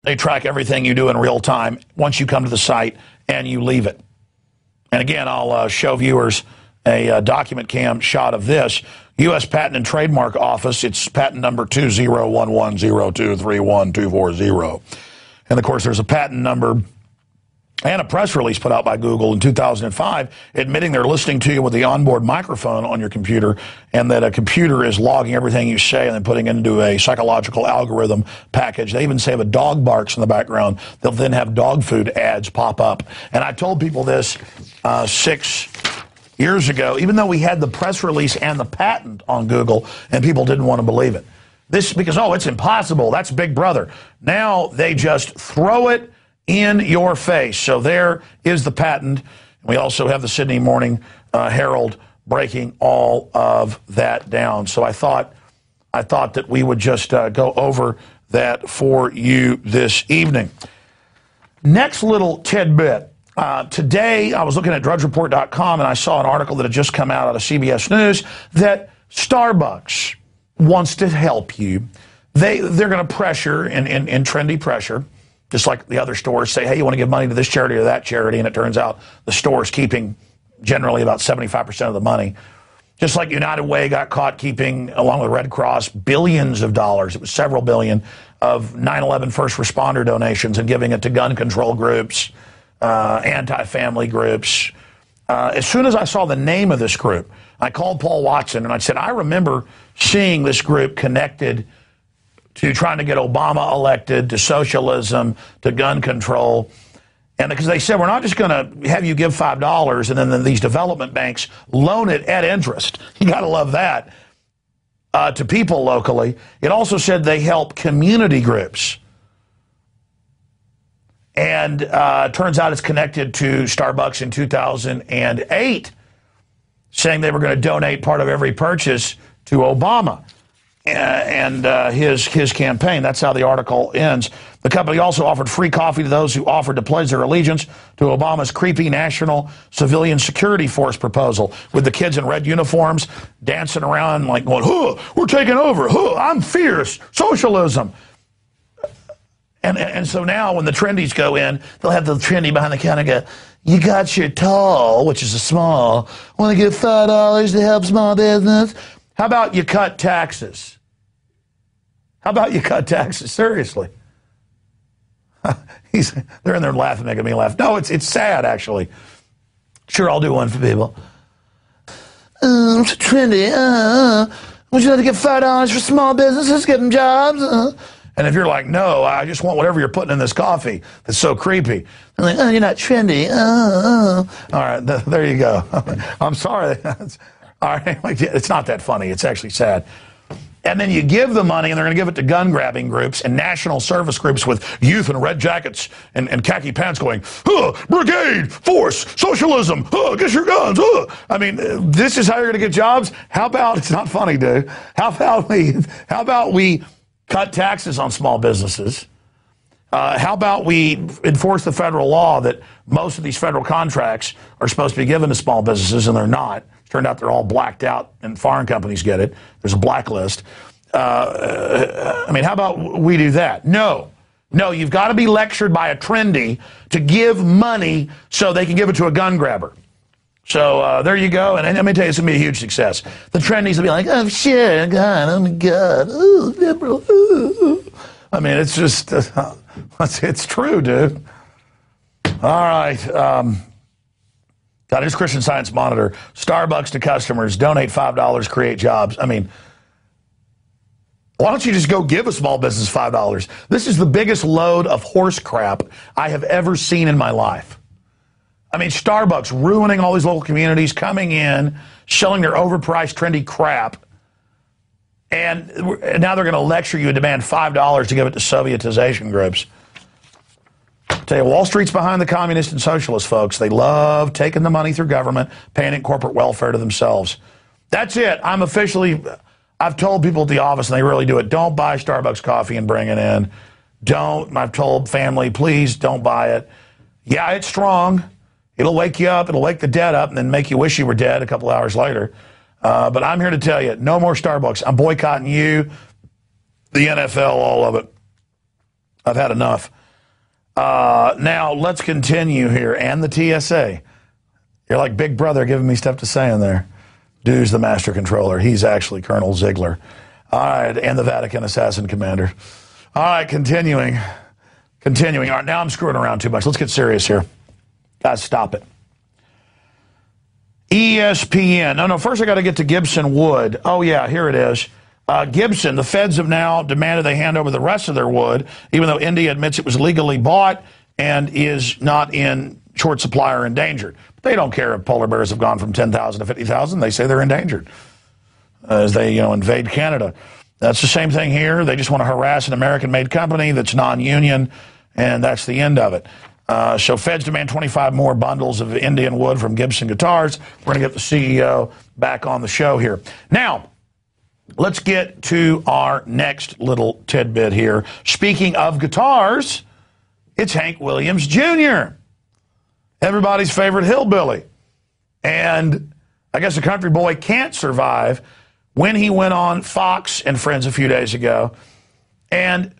They track everything you do in real time once you come to the site and you leave it. And again, I'll show viewers a document cam shot of this. U.S. Patent and Trademark Office, it's patent number 20110231240. And of course, there's a patent number and a press release put out by Google in 2005 admitting they're listening to you with the onboard microphone on your computer, and that a computer is logging everything you say and then putting it into a psychological algorithm package. They even say if a dog barks in the background, they'll then have dog food ads pop up. And I told people this 6 years ago, even though we had the press release and the patent on Google, and people didn't want to believe it. This because, oh, it's impossible. That's Big Brother. Now they just throw it in your face. So there is the patent. We also have the Sydney Morning Herald breaking all of that down. So I thought that we would just go over that for you this evening. Next little tidbit. Today, I was looking at drudgereport.com, and I saw an article that had just come out of CBS News that Starbucks wants to help you. They're going to pressure, in trendy pressure, just like the other stores say, hey, you want to give money to this charity or that charity, and it turns out the store's keeping generally about 75% of the money. Just like United Way got caught keeping, along with Red Cross, billions of dollars, it was several billion, of 9/11 first responder donations and giving it to gun control groups, anti-family groups. As soon as I saw the name of this group, I called Paul Watson and I said, I remember seeing this group connected to trying to get Obama elected, to socialism, to gun control. And because they said, we're not just going to have you give $5 and then these development banks loan it at interest. You got to love that. To people locally. It also said they help community groups. And turns out it's connected to Starbucks in 2008, saying they were going to donate part of every purchase to Obama and his campaign. That's how the article ends. The company also offered free coffee to those who offered to pledge their allegiance to Obama's creepy National Civilian Security Force proposal, with the kids in red uniforms dancing around like going, huh, we're taking over, huh, I'm fierce, socialism. And so now when the trendies go in, they'll have the trendy behind the counter go, you got your tall, which is a small, want to give $5 to help small business? How about you cut taxes? How about you cut taxes? Seriously. They're in there laughing, making me laugh. No, it's sad, actually. Sure, I'll do one for people. It's trendy. Would you like to give $5 for small businesses, give them jobs? And if you're like, no, I just want whatever you're putting in this coffee that's so creepy. I'm like, oh, you're not trendy. All right, there you go. I'm sorry. All right, it's not that funny. It's actually sad. And then you give the money, and they're going to give it to gun-grabbing groups and national service groups with youth in red jackets and khaki pants going, brigade, force, socialism, get your guns. I mean, this is how you're going to get jobs? How about, it's not funny, dude. How about we cut taxes on small businesses? How about we enforce the federal law that most of these federal contracts are supposed to be given to small businesses, and they're not. It turned out they're all blacked out, and foreign companies get it. There's a blacklist. I mean, how about we do that? No, you've got to be lectured by a trendy to give money so they can give it to a gun grabber. So there you go, and let me tell you, it's going to be a huge success. The trendies will be like, oh, sure, God, oh, my God, ooh, liberal, ooh. I mean, it's just, it's true, dude. All right. Got his Christian Science Monitor. Starbucks to customers, donate $5, create jobs. I mean, why don't you just go give a small business $5? This is the biggest load of horse crap I have ever seen in my life. I mean, Starbucks ruining all these local communities, coming in, selling their overpriced, trendy crap, and now they're going to lecture you and demand $5 to give it to Sovietization groups. I tell you, Wall Street's behind the communist and socialist folks. They love taking the money through government, paying it corporate welfare to themselves. That's it. I've told people at the office, and they really do it, don't buy Starbucks coffee and bring it in. Don't. I've told family, please don't buy it. Yeah, it's strong. It'll wake you up. It'll wake the dead up and then make you wish you were dead a couple hours later. But I'm here to tell you, no more Starbucks. I'm boycotting you, the NFL, all of it. I've had enough. Now, let's continue here. And the TSA. You're like Big Brother giving me stuff to say in there. Dude's the master controller. He's actually Colonel Ziegler. All right, and the Vatican assassin commander. All right, continuing. All right, now I'm screwing around too much. Let's get serious here. Guys, stop it. ESPN. No, first I got to get to Gibson wood. Oh, yeah, here it is. Gibson, the feds have now demanded they hand over the rest of their wood, even though India admits it was legally bought and is not in short supply or endangered. But they don't care if polar bears have gone from 10,000 to 50,000. They say they're endangered as they, invade Canada. That's the same thing here. They just want to harass an American-made company that's non-union, and that's the end of it. So feds demand 25 more bundles of Indian wood from Gibson Guitars. We're going to get the CEO back on the show here. Now, let's get to our next little tidbit here. Speaking of guitars, it's Hank Williams Jr., everybody's favorite hillbilly. And I guess a country boy can't survive when he went on Fox and Friends a few days ago, and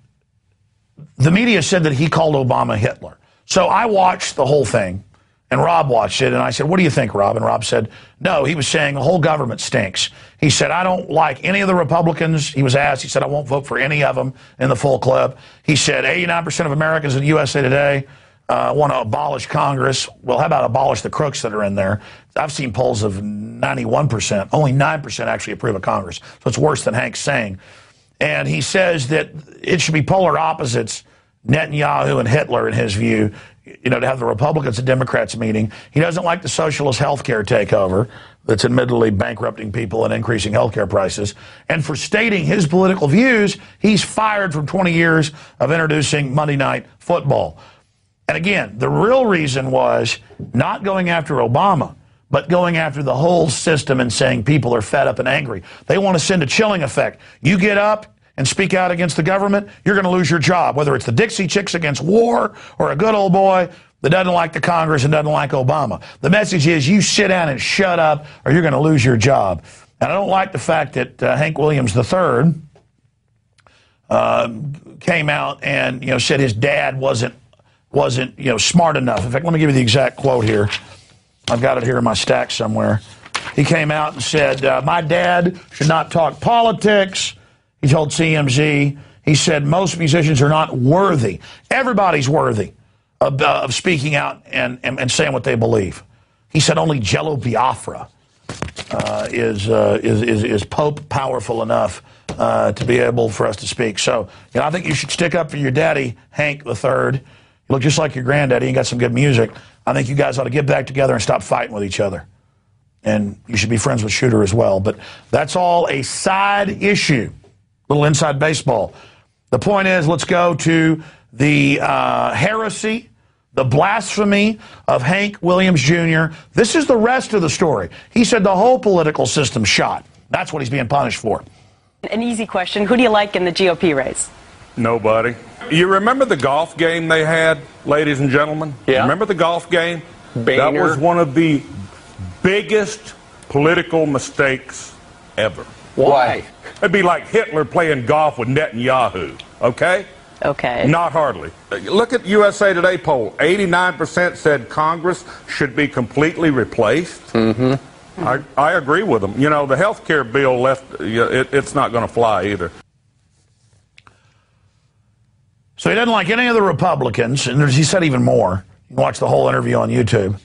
the media said that he called Obama Hitler. So I watched the whole thing, and Rob watched it, and I said, what do you think, Rob? And Rob said, no, he was saying the whole government stinks. He said, I don't like any of the Republicans. He was asked, he said, I won't vote for any of them in the full clip. He said, 89% of Americans in USA Today want to abolish Congress. Well, how about abolish the crooks that are in there? I've seen polls of 91%. Only 9% actually approve of Congress. So it's worse than Hank's saying. And he says that it should be polar opposites, Netanyahu and Hitler, in his view, to have the Republicans and Democrats meeting. He doesn't like the socialist health care takeover that's admittedly bankrupting people and increasing health care prices. And for stating his political views, he's fired from 20 years of introducing Monday Night Football. And again, the real reason was not going after Obama, but going after the whole system and saying people are fed up and angry. They want to send a chilling effect. You get up and speak out against the government, you're going to lose your job, whether it's the Dixie Chicks against war or a good old boy that doesn't like the Congress and doesn't like Obama. The message is you sit down and shut up or you're going to lose your job. And I don't like the fact that Hank Williams III came out and said his dad wasn't smart enough. In fact, let me give you the exact quote here. I've got it here in my stack somewhere. He came out and said, my dad should not talk politics. He told CMZ, he said, most musicians are not worthy. Everybody's worthy of speaking out and saying what they believe. He said only Jello Biafra is Pope powerful enough to be able for us to speak. So, I think you should stick up for your daddy, Hank III. You look just like your granddaddy and got some good music. I think you guys ought to get back together and stop fighting with each other. And you should be friends with Shooter as well. But that's all a side issue. Little inside baseball. The point is, let's go to the heresy, the blasphemy of Hank Williams Jr. This is the rest of the story. He said the whole political system's shot. That's what he's being punished for. An easy question. Who do you like in the GOP race? Nobody. You remember the golf game they had, ladies and gentlemen? Yeah. Remember the golf game? Boehner. That was one of the biggest political mistakes ever. Why? It'd be like Hitler playing golf with Netanyahu, okay? Okay. Not hardly. Look at USA Today poll. 89% said Congress should be completely replaced. Mm-hmm. I agree with them. The health care bill left, it's not going to fly either. So he doesn't like any of the Republicans, and he said even more. You can watch the whole interview on YouTube.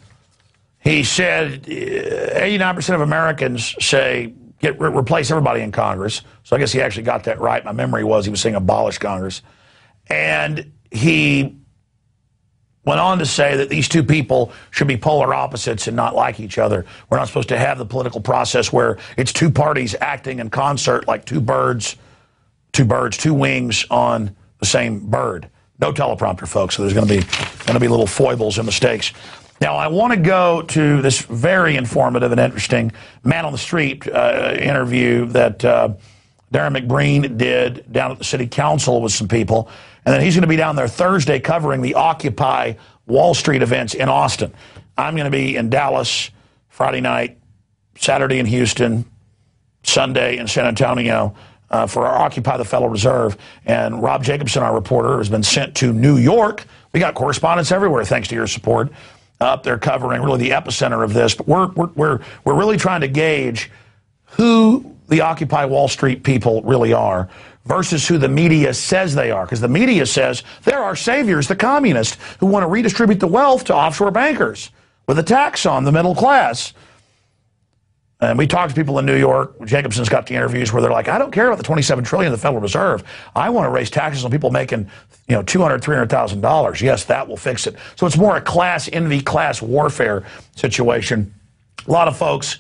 He said 89% of Americans say replace everybody in Congress. So I guess he actually got that right. My memory was he was saying abolish Congress. And he went on to say that these two people should be polar opposites and not like each other. We're not supposed to have the political process where it's two parties acting in concert like two wings on the same bird. No teleprompter, folks, so there's going to be little foibles and mistakes. Now, I want to go to this very informative and interesting man on the street interview that Darren McBreen did down at the city council with some people. And then he's going to be down there Thursday covering the Occupy Wall Street events in Austin. I'm going to be in Dallas Friday night, Saturday in Houston, Sunday in San Antonio. for our Occupy the Federal Reserve. And Rob Jacobson, our reporter, has been sent to New York. We got correspondents everywhere, thanks to your support, up there covering really the epicenter of this. But we're really trying to gauge who the Occupy Wall Street people really are versus who the media says they are. Because the media says they're our saviors, the communists, who want to redistribute the wealth to offshore bankers with a tax on the middle class. And we talked to people in New York. Jacobson's got the interviews where they're like, I don't care about the $27 trillion of the Federal Reserve. I want to raise taxes on people making, $200,000, $300,000. Yes, that will fix it. So it's more a class envy, class warfare situation. A lot of folks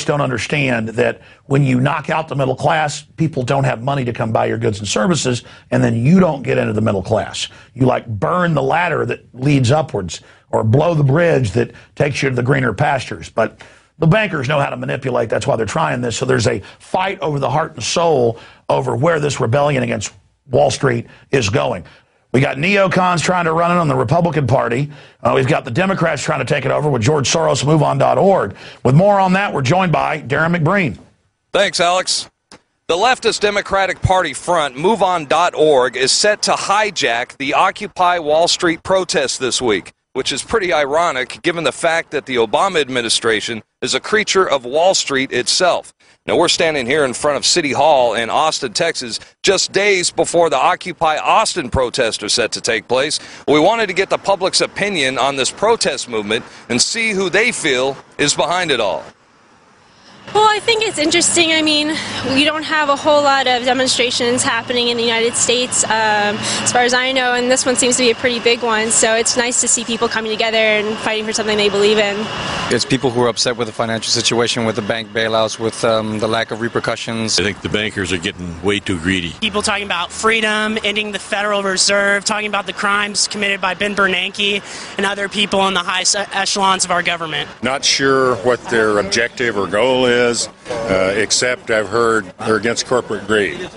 don't understand that when you knock out the middle class, people don't have money to come buy your goods and services, and then you don't get into the middle class. You like burn the ladder that leads upwards or blow the bridge that takes you to the greener pastures. But the bankers know how to manipulate. That's why they're trying this. So there's a fight over the heart and soul over where this rebellion against Wall Street is going. We got neocons trying to run it on the Republican Party. We've got the Democrats trying to take it over with George Soros, MoveOn.org. With more on that, we're joined by Darren McBreen. Thanks, Alex. The leftist Democratic Party front, MoveOn.org, is set to hijack the Occupy Wall Street protests this week, which is pretty ironic given the fact that the Obama administration is a creature of Wall Street itself. Now, we're standing here in front of City Hall in Austin, Texas, just days before the Occupy Austin protests are set to take place. We wanted to get the public's opinion on this protest movement and see who they feel is behind it all. Well, I think it's interesting. I mean, we don't have a whole lot of demonstrations happening in the United States, as far as I know, and this one seems to be a pretty big one. So it's nice to see people coming together and fighting for something they believe in. It's people who are upset with the financial situation, with the bank bailouts, with the lack of repercussions. I think the bankers are getting way too greedy. People talking about freedom, ending the Federal Reserve, talking about the crimes committed by Ben Bernanke and other people in the high echelons of our government. Not sure what their objective or goal is, except I've heard they're against corporate greed.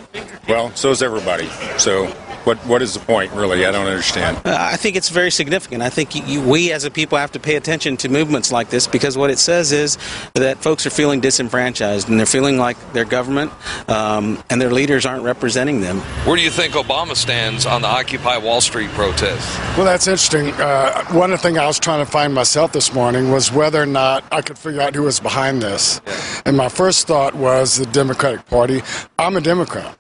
Well, so is everybody. So what is the point, really? I don't understand. I think it's very significant. I think we as a people have to pay attention to movements like this, because what it says is that folks are feeling disenfranchised and they're feeling like their government and their leaders aren't representing them. Where do you think Obama stands on the Occupy Wall Street protests? Well, that's interesting. One of the things I was trying to find myself this morning was whether or not I could figure out who was behind this. Yeah. And my first thought was the Democratic Party. I'm a Democrat.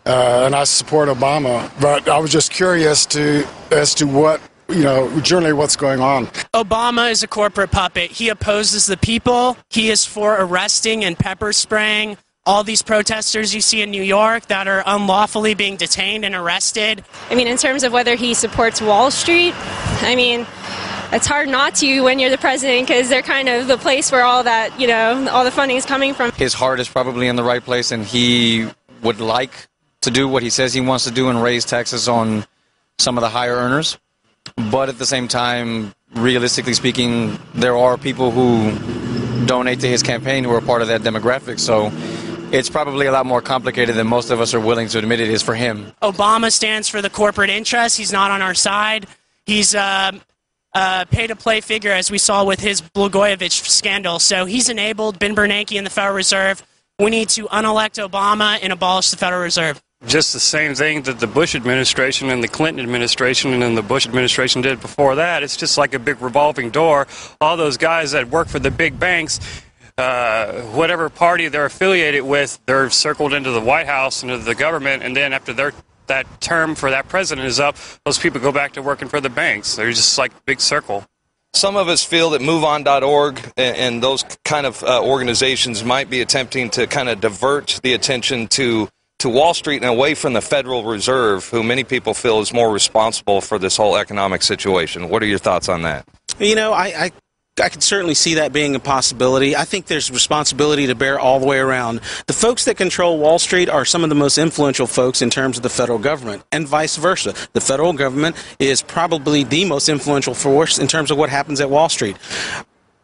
And I support Obama, but I was just curious as to what, generally what's going on. Obama is a corporate puppet. He opposes the people. He is for arresting and pepper spraying all these protesters you see in New York that are unlawfully being detained and arrested. I mean, in terms of whether he supports Wall Street, I mean, it's hard not to when you're the president, because they're kind of the place where all that, all the funding is coming from. His heart is probably in the right place, and he would like to do what he says he wants to do and raise taxes on some of the higher earners. But at the same time, realistically speaking, there are people who donate to his campaign who are part of that demographic. So it's probably a lot more complicated than most of us are willing to admit it is for him. Obama stands for the corporate interest. He's not on our side. He's a pay-to-play figure, as we saw with his Blagojevich scandal. So he's enabled Ben Bernanke and the Federal Reserve. We need to unelect Obama and abolish the Federal Reserve. Just the same thing that the Bush administration and the Clinton administration and then the Bush administration did before that. It's just like a big revolving door. All those guys that work for the big banks, whatever party they're affiliated with, they're circled into the White House and into the government, and then after that term for that president is up, those people go back to working for the banks. They're just like a big circle. Some of us feel that MoveOn.org and those kind of organizations might be attempting to kind of divert the attention to Wall Street and away from the Federal Reserve, who many people feel is more responsible for this whole economic situation. What are your thoughts on that? I could certainly see that being a possibility. I think there's responsibility to bear all the way around. The folks that control Wall Street are some of the most influential folks in terms of the federal government, and vice versa. The federal government is probably the most influential force in terms of what happens at Wall Street.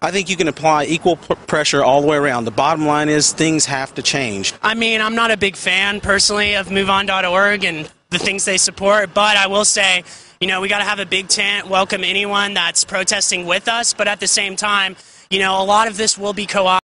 I think you can apply equal pressure all the way around. The bottom line is things have to change. I mean, I'm not a big fan, personally, of MoveOn.org and the things they support, but I will say, we got to have a big tent, welcome anyone that's protesting with us, but at the same time, a lot of this will be co-opted.